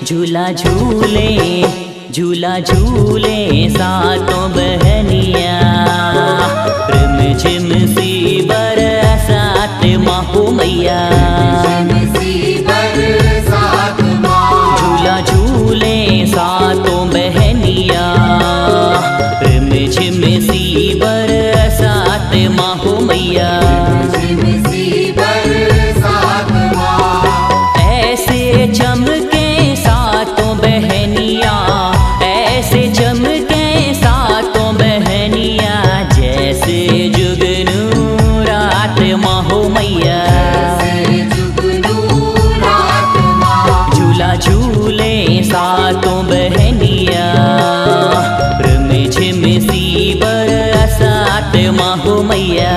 झूला झूले झूला झूले सातों बहनिया, रिम झिम सी बरसात माहो मैया। झूला झूले सातों बहनिया, रिम झिम सी बरसात माहो मैया। ऐसे चमके सातों बहनिया, ऐसे चमके सातों बहनिया, जैसे जुगनू रात माहो मैया। झूला झूले सातों बहनिया, रिम झिम सी बरसात माहो मैया।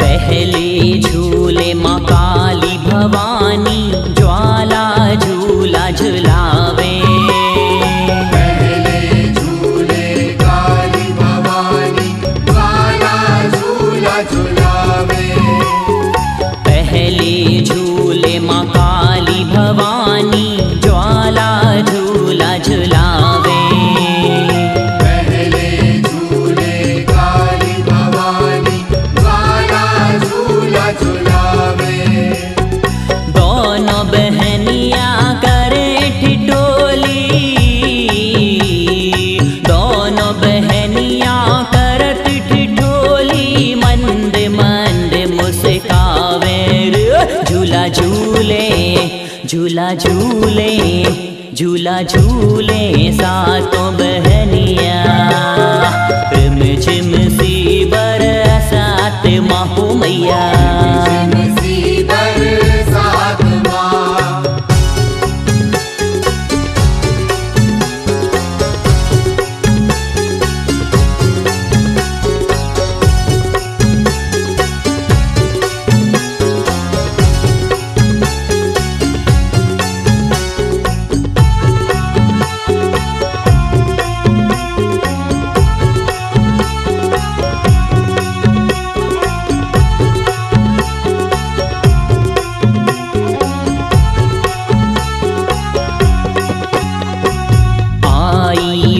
पहले झूले माँ काली भवानी, ज्वाला झूला झुलावे। पहले झूले काली भवानी, ज्वाला झूला झुलावे। पहले झूले माँ काली भवानी, ज्वाला झूला झुलावे। दोनों बहनिया करे ठिठोली, दोनों बहनिया करत ठिठोली, मंद मंद मुस्कावे। झूला झूले झूला झूले झूला झूले सातों बहनिया, रिम झिम सी बरसात माहो मैया।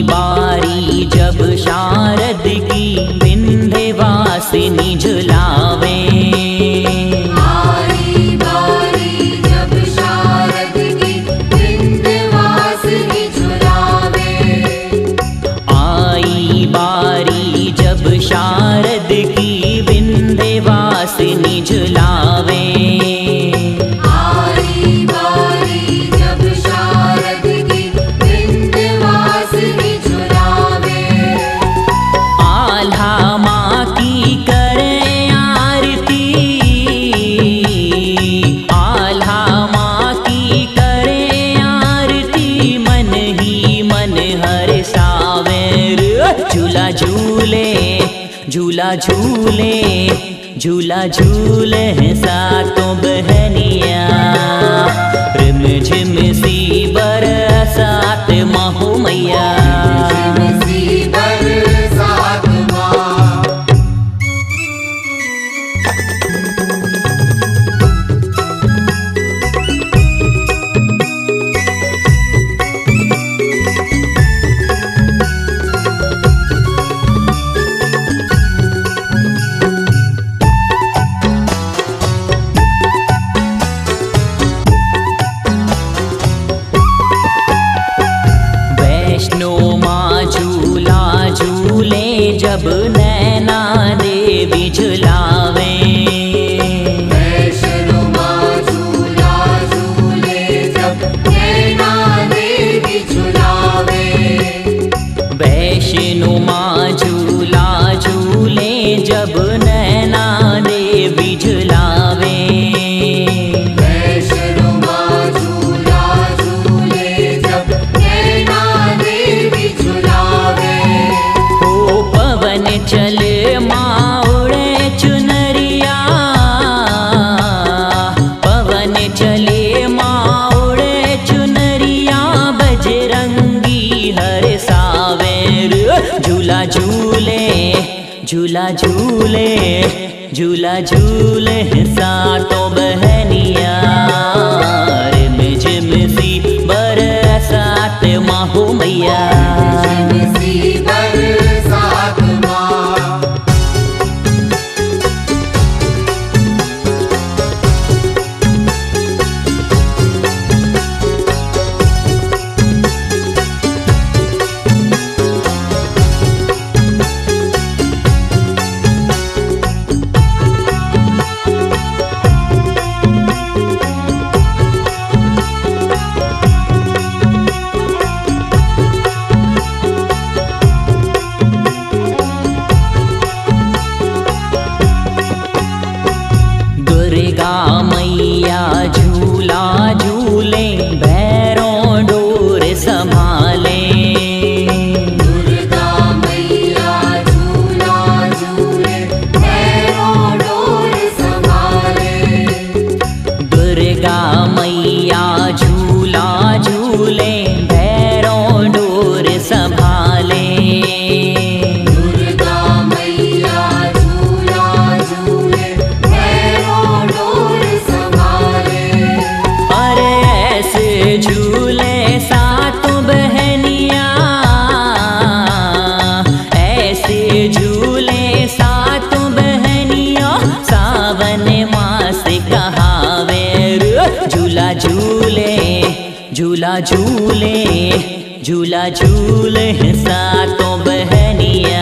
बारी जब शारद की, विंध्यवासिनी झुलावे। आई बारी जब शारद की, विंध्यवासिनी झुलावे। आई बारी जब शारद की, विंध्यवासिनी झुलावे। झूला झूले झूला झूले झूला झूले सातों बहनिया, रिम झिम सी बरसात माहो मैया। झूला झूले झूला झूले सातों बहनिया रिम झिम सी बरसात माँ हो मैया सी बरसात माँ दुर्गा मैया झूला झूले भैरों डोर संभाले दुर्गा मैया झूला झूले भैरों डोर संभाले दुर्गा मैया झूला झूले भैरों डोर संभाले दुर्गा मैया झूला झूले भैरों डोर संभाले अरे ऐसे झूले सातों बहनिया ऐसे झूले सातों बहनिया सावन मास कहावे झूला झूले झूला झूले झूला झूले सातों बहनिया